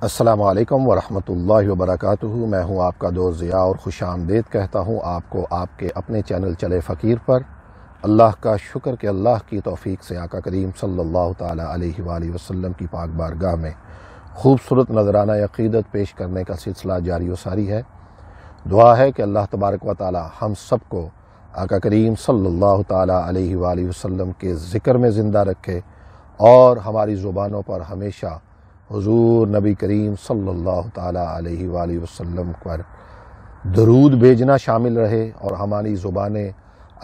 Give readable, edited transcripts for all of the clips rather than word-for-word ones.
السلام علیکم ورحمۃ اللہ وبرکاتہ۔ میں ہوں آپ کا دوست ضیاء اور خوش آمدید کہتا ہوں آپ کو آپ کے اپنے چینل چلے فقیر پر۔ اللہ کا شکر کہ اللہ کی توفیق سے آقا کریم صلی اللہ تعالی علیہ وآلہ وسلم کی پاک بارگاہ میں خوبصورت نذرانہ عقیدت پیش کرنے کا سلسلہ جاری و ساری ہے۔ دعا ہے کہ اللہ تبارک و تعالی ہم سب کو آقا کریم صلی اللہ تعالی علیہ وآلہ وسلم کے ذکر میں زندہ رکھے اور ہماری زبانوں پر ہمیشہ حضور نبی کریم صلی اللہ تعالیٰ علیہ وآلہ وسلم پر درود بھیجنا شامل رہے اور ہماری زبانیں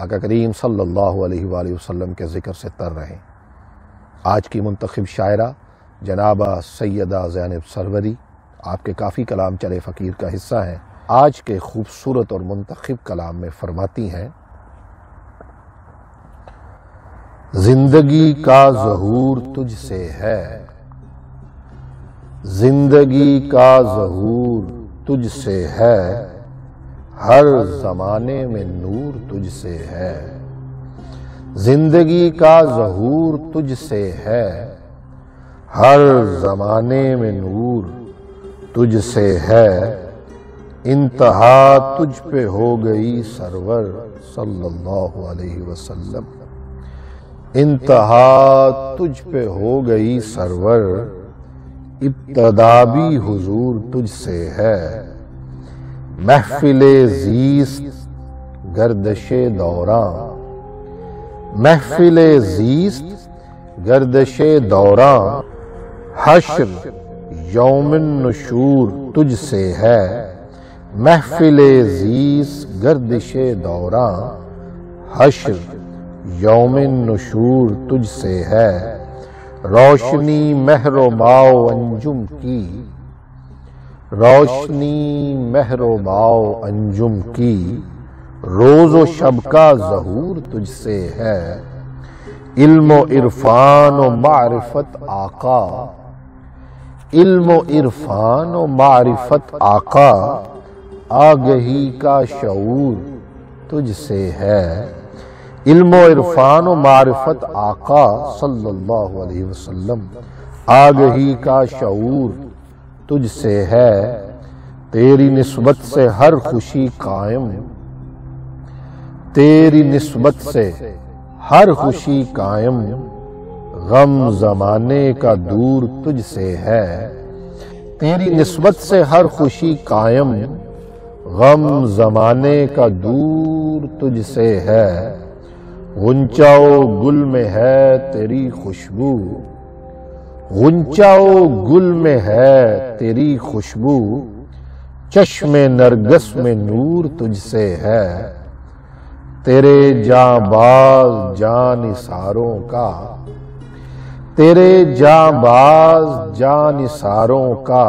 آقا کریم صلی اللہ علیہ وآلہ وسلم کے ذکر سے تر رہیں۔ آج کی منتخب شاعرہ جنابہ سیدہ زینب سروری آپ کے کافی کلام چلے فقیر کا حصہ ہیں۔ آج کے خوبصورت اور منتخب کلام میں فرماتی ہیں: زندگی کا ظہور تجھ سے ہے، زندگی کا ظہور تجھ سے ہے، ہر زمانے میں نور تجھ سے ہے۔ زندگی کا ظہور تجھ سے ہے، ہر زمانے میں نور تجھ سے ہے۔ انتہا تجھ پہ ہو گئی سرور صلی اللہ علیہ وسلم، انتہا تجھ پہ ہو گئی سرور، ابتدا بھی حضور تجھ سے ہے۔ محفل زیست گردش دوراں، محفل زیست گردش دوراں، حشر یوم النشور تجھ سے ہے۔ محفل زیست گردش دوراں، حشر یوم النشور تجھ سے ہے۔ روشنی مہر و ماو انجم کی، روشنی مہر و ماو انجم کی، روز و شب کا ظہور تجھ سے ہے۔ علم و عرفان و معرفت آقا، علم و عرفان و معرفت آقا، آگہی کا شعور تجھ سے ہے۔ علم و عرفان و معرفت آقا صلی اللہ علیہ وسلم، آگہی کا شعور تجھ سے ہے۔ تیری نسبت سے ہر خوشی قائم، تیری نسبت سے ہر خوشی قائم، غم زمانے کا دور تجھ سے ہے۔ تیری نسبت سے ہر خوشی قائم، غم زمانے کا دور تجھ سے ہے۔ غنچہ و گل میں ہے تیری خوشبو، غنچہ و گل میں ہے تیری خوشبو، چشم نرگس میں نور تجھ سے ہے۔ تیرے جاں باز جاں نثاروں کا، تیرے جاں باز جاں نثاروں کا،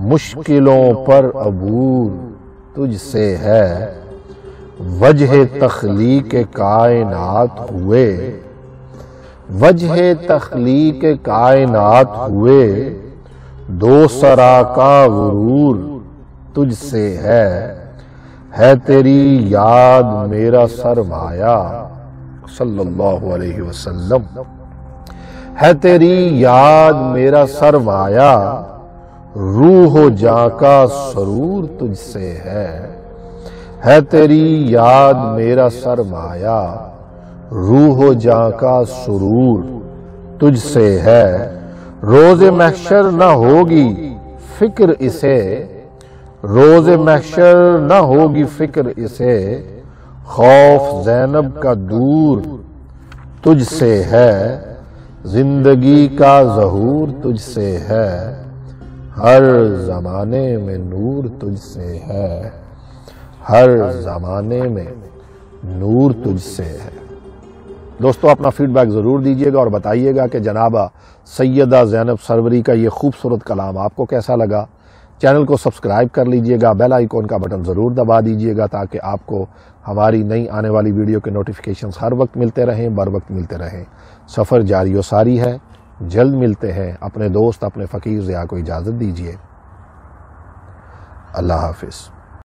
مشکلوں پر عبور تجھ سے ہے۔ وجہ تخلیق کائنات ہوئے، وجہ تخلیق کائنات ہوئے، دو سرا کا غرور تجھ سے ہے تیری یاد میرا سرمایہ صلی اللہ علیہ وسلم، ہے تیری یاد میرا سرمایہ، روح و جاں کا سرور تجھ سے ہے تیری یاد میرا سرمایہ، روح و جاں کا سرور تجھ سے ہے۔ روز محشر نہ ہوگی فکر اسے، روز محشر نہ ہوگی فکر اسے، خوف زینب کا دور تجھ سے ہے۔ زندگی کا ظہور تجھ سے ہے، ہر زمانے میں نور تجھ سے ہے، ہر زمانے میں نور تجھ سے ہے۔ دوستو اپنا فیڈ بیک ضرور دیجیے گا اور بتائیے گا کہ جنابہ سیدہ زینب سروری کا یہ خوبصورت کلام آپ کو کیسا لگا۔ چینل کو سبسکرائب کر لیجیے گا، بیل آئیکن کا بٹن ضرور دبا دیجیے گا تاکہ آپ کو ہماری نئی آنے والی ویڈیو کے نوٹیفیکیشنز ہر وقت ملتے رہیں، بر وقت ملتے رہیں۔ سفر جاری و ساری ہے، جلد ملتے ہیں۔ اپنے دوست اپنے فقیر ضیاء کو اجازت دیجیے۔ اللہ حافظ۔